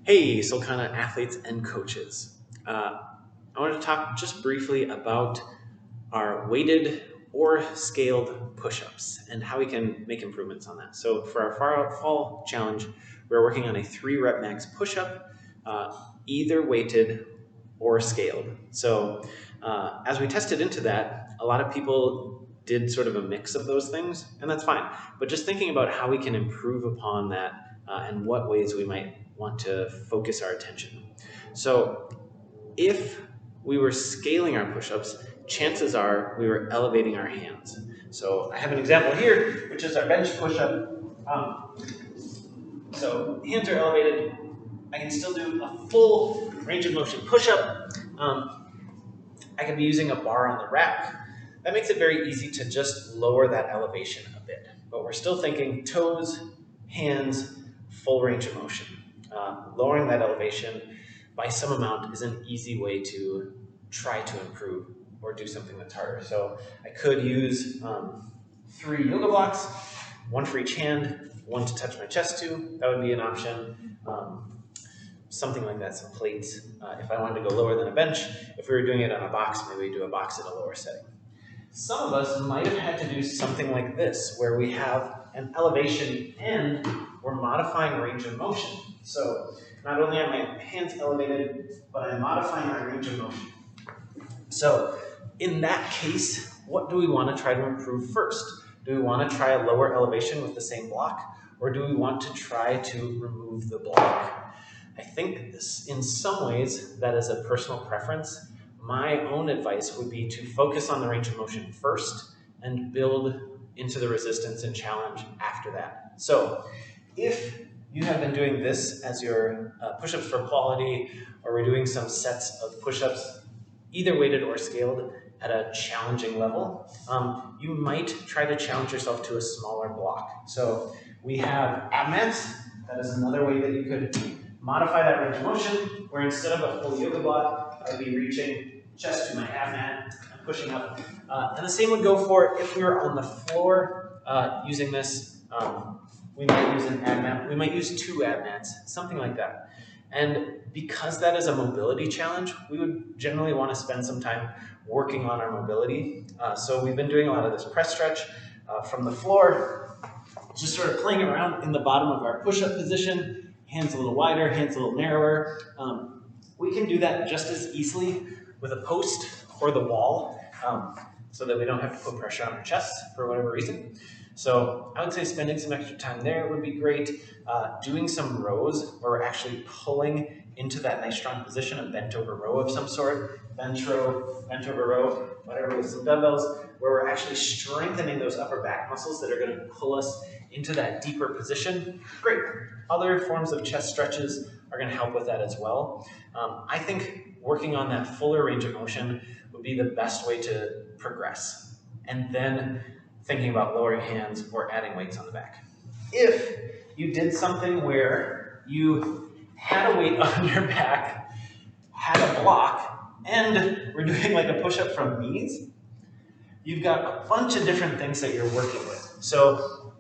Hey, Solcana athletes and coaches. I wanted to talk just briefly about our weighted or scaled push-ups and how we can make improvements on that. So for our fall challenge, we're working on a 3 rep max push-up, either weighted or scaled. So as we tested into that, a lot of people did sort of a mix of those things, and that's fine. But just thinking about how we can improve upon that and what ways we might want to focus our attention. So if we were scaling our push-ups, chances are we were elevating our hands. So I have an example here, which is our bench push-up. So hands are elevated. I can still do a full range of motion push-up. I can be using a bar on the rack. That makes it very easy to just lower that elevation a bit. But we're still thinking toes, hands, full range of motion. Lowering that elevation by some amount is an easy way to try to improve or do something that's harder. So I could use 3 yoga blocks, one for each hand, one to touch my chest to. That would be an option. Something like that, some plates. If I wanted to go lower than a bench, if we were doing it on a box, maybe we do a box at a lower setting. Some of us might have had to do something like this, where we have an elevation and we're modifying range of motion. So not only are my hands elevated, but I'm modifying my range of motion. So in that case, what do we want to try to improve first? Do we want to try a lower elevation with the same block, or do we want to try to remove the block? I think this, in some ways, that is a personal preference. My own advice would be to focus on the range of motion first and build into the resistance and challenge after that. So if you have been doing this as your push-ups for quality, or we're doing some sets of push-ups, either weighted or scaled, at a challenging level, you might try to challenge yourself to a smaller block. So we have ab mats. That is another way that you could modify that range of motion, where instead of a full yoga block, I would be reaching chest to my ab mat and pushing up. And the same would go for if we were on the floor using this. We might use an ab mat. We might use 2 ab mats, something like that. And because that is a mobility challenge, we would generally want to spend some time working on our mobility. So we've been doing a lot of this press stretch from the floor, just sort of playing around in the bottom of our push-up position, hands a little wider, hands a little narrower. We can do that just as easily with a post or the wall, so that we don't have to put pressure on our chest for whatever reason. So I would say spending some extra time there would be great. Doing some rows where we're actually pulling into that nice strong position, a bent over row of some sort, bench row, bent over row, whatever, with some dumbbells, where we're actually strengthening those upper back muscles that are going to pull us into that deeper position. Great. Other forms of chest stretches are going to help with that as well. I think working on that fuller range of motion would be the best way to progress. And then thinking about lowering hands or adding weights on the back. If you did something where you had a weight on your back, had a block, and we're doing like a push-up from knees, you've got a bunch of different things that you're working with. So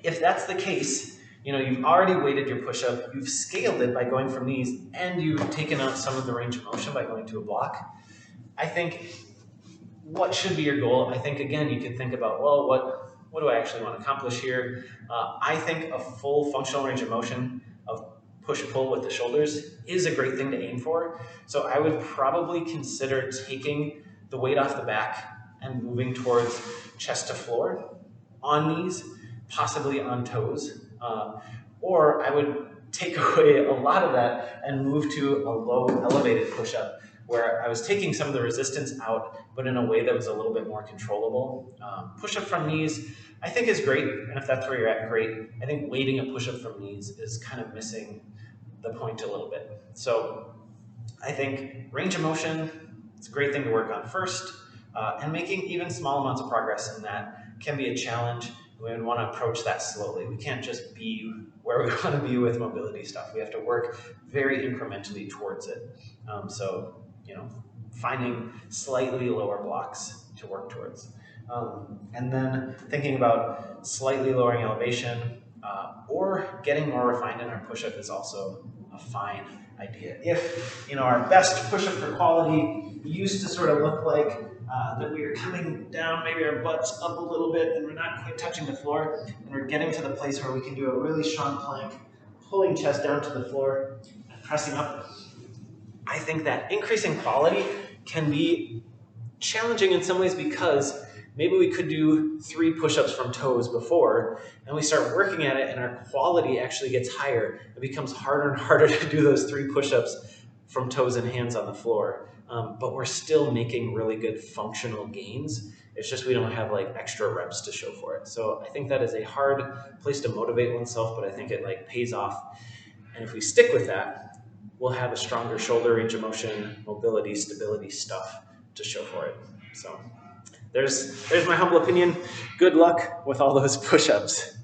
if that's the case, you've already weighted your push-up, you've scaled it by going from knees, and you've taken out some of the range of motion by going to a block. I think what should be your goal? I think, again, you could think about, well, what do I actually want to accomplish here? I think a full functional range of motion of push-pull with the shoulders is a great thing to aim for. So I would probably consider taking the weight off the back and moving towards chest to floor on knees, possibly on toes. Or I would take away a lot of that and move to a low elevated push-up, where I was taking some of the resistance out, but in a way that was a little bit more controllable. Push-up from knees, I think, is great, and if that's where you're at, great. I think weighting a push-up from knees is kind of missing the point a little bit. So I think range of motion, it's a great thing to work on first, and making even small amounts of progress in that can be a challenge. We would want to approach that slowly. We can't just be where we want to be with mobility stuff. We have to work very incrementally towards it. So, finding slightly lower blocks to work towards. And then thinking about slightly lowering elevation or getting more refined in our push-up is also a a fine idea. If, our best push-up for quality used to sort of look like that we are coming down, maybe our butt's up a little bit and we're not quite touching the floor, and we're getting to the place where we can do a really strong plank, pulling chest down to the floor and pressing up. I think that increasing quality can be challenging in some ways because maybe we could do 3 push-ups from toes before, and we start working at it and our quality actually gets higher. It becomes harder and harder to do those 3 push-ups from toes and hands on the floor. But we're still making really good functional gains. It's just we don't have like extra reps to show for it. So I think that is a hard place to motivate oneself, but I think it pays off. And if we stick with that, we'll have a stronger shoulder range of motion, mobility, stability stuff to show for it. So there's my humble opinion. Good luck with all those push-ups.